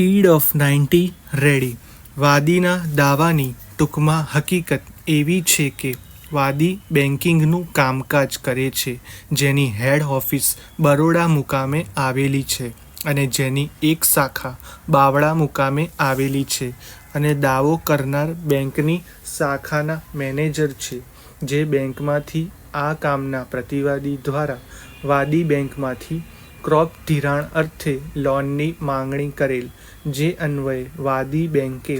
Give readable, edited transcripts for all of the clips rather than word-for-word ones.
Speed of 90 ready. વાદીના દાવાની ટૂંકમાં હકીકત એવી છે કે વાદી બેન્કિંગનું કામકાજ કરે છે, જેની હેડ ઓફિસ બરોડા મુકામે આવેલી છે અને જેની એક શાખા બાવળા મુકામે આવેલી છે, અને દાવો કરનાર બેંકની શાખાના મેનેજર છે, જે બેંકમાંથી આ કામના પ્રતિવાદી દ્વારા વાદી બેંકમાંથી ક્રોપ ધિરાણ અર્થે લોનની માંગણી કરેલ, જે અન્વયે વાદી બેંકે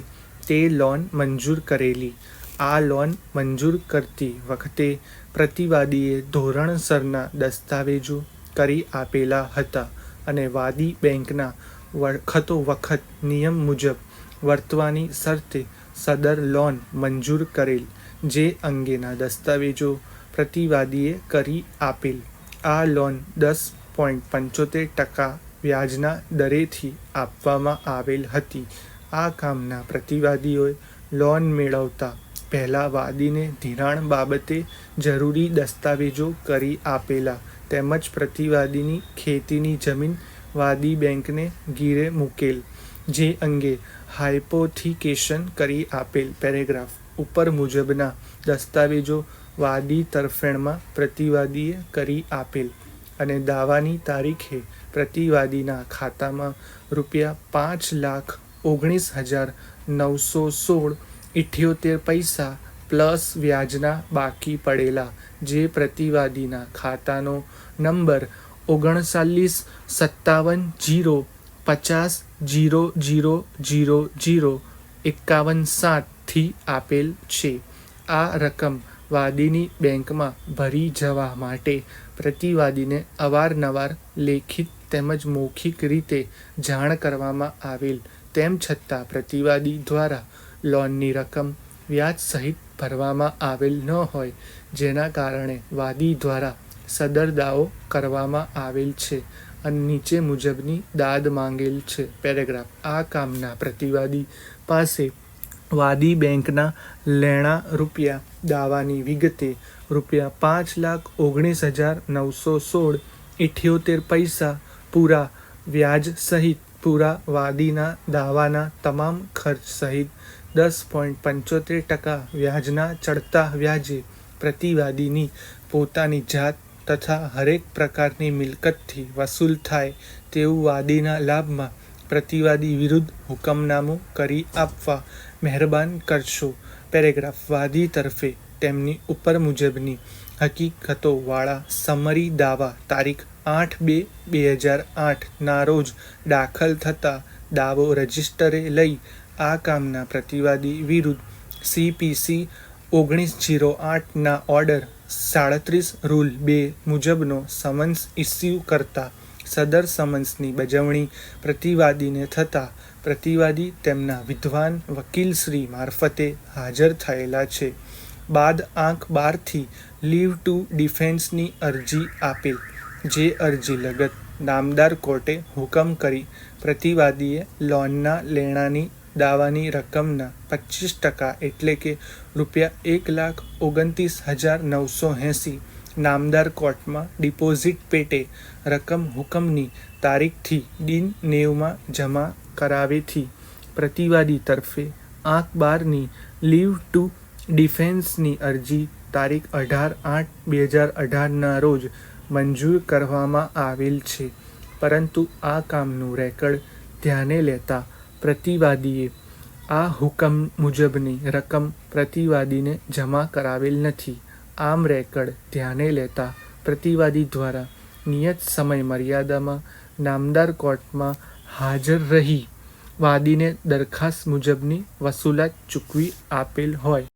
તે લોન મંજૂર કરેલી. આ લોન મંજૂર કરતી વખતે પ્રતિવાદીએ ધોરણસરના દસ્તાવેજો કરી આપેલા હતા અને વાદી બેંકના વખતોવખત નિયમ મુજબ વર્તવાની શરતે સદર લોન મંજૂર કરેલ, જે અંગેના દસ્તાવેજો પ્રતિવાદીએ કરી આપેલ. આ લોન 10.75% વ્યાજના દરેથી આપવામાં આવેલ હતી. આ કામના પ્રતિવાદીઓએ લોન મેળવતા પહેલાં વાદીને ધિરાણ બાબતે જરૂરી દસ્તાવેજો કરી આપેલા, તેમજ પ્રતિવાદીની ખેતીની જમીન વાદી બેંકને ગીરે મૂકેલ, જે અંગે હાયપોથિકેશન કરી આપેલ. પેરેગ્રાફ ઉપર મુજબના દસ્તાવેજો વાદી તરફેણમાં પ્રતિવાદીએ કરી આપેલ અને દાવાની તારીખે પ્રતિવાદીના ખાતામાં ₹5,19,916.78 પ્લસ વ્યાજના બાકી પડેલા, જે પ્રતિવાદીના ખાતાનો નંબર 39,57,050,000,051 થી આપેલ છે. આ રકમ વાદીની બેંકમાં ભરી જવા માટે પ્રતિવાદીને અવારનવાર લેખિત તેમજ મૌખિક રીતે જાણ કરવામાં આવેલ, તેમ છતાં પ્રતિવાદી દ્વારા લોનની રકમ વ્યાજ સહિત ભરવામાં આવેલ ન હોય, જેના કારણે વાદી દ્વારા સદર દાવો કરવામાં આવેલ છે અને નીચે મુજબની દાદ માંગેલ છે. પેરેગ્રાફ આ કામના પ્રતિવાદી પાસે વાદી બેંકના લેણા રૂપિયા દાવાની વિગતે ₹5,19,916.78 પૂરા વ્યાજ સહિત પૂરા વાદીના દાવાના તમામ ખર્ચ સહિત 10.75% વ્યાજના ચડતા વ્યાજે પ્રતિવાદીની પોતાની જાત તથા હરેક પ્રકારની મિલકતથી વસૂલ થાય તેવું વાદીના લાભમાં પ્રતિવાદી વિરુદ્ધ હુકમનામું કરી આપવા મહેરબાન કરશો. પેરેગ્રાફ વાદી તરફે તેમની ઉપર મુજબની હકીકતોવાળા સમરી દાવા તારીખ 8/2/2008 ના રોજ દાખલ થતા દાવો રજિસ્ટરે લઈ આ કામના પ્રતિવાદી વિરુદ્ધ CPC 1908 ના ઓર્ડર 37 રૂલ 2 મુજબનો સમન્સ ઇસ્યુ કરતા સદર સમન્સની બજવણી પ્રતિવાદીને થતાં પ્રતિવાદી તેમના વિદ્વાન વકીલશ્રી મારફતે હાજર થયેલા છે. બાદ આંક 12 લીવ ટુ ડિફેન્સની અરજી આપેલ, જે અરજી લગત નામદાર કોર્ટે હુકમ કરી પ્રતિવાદીએ લોનના લેણાની દાવાની રકમના 25% એટલે કે ₹1,29,980 નામદાર કોર્ટમાં ડિપોઝિટ પેટે રકમ હુકમની તારીખથી દિન 90માં જમા કરાવેથી પ્રતિવાદી તરફે આંક 12ની લીવ ટુ ડિફેન્સની અરજી તારીખ 18/8/2018 ના રોજ મંજૂર કરવામાં આવેલ છે, પરંતુ આ કામનું રેકર્ડ ધ્યાને લેતા પ્રતિવાદીએ આ હુકમ મુજબની રકમ પ્રતિવાદીને જમા કરાવેલ નથી. આમ રેકર્ડ ધ્યાને લેતા પ્રતિવાદી દ્વારા નિયત સમય મર્યાદામાં નામદાર કોર્ટમાં હાજર રહી વાદીને દરખાસ્ત મુજબની વસૂલાત ચૂકવી આપેલ હોય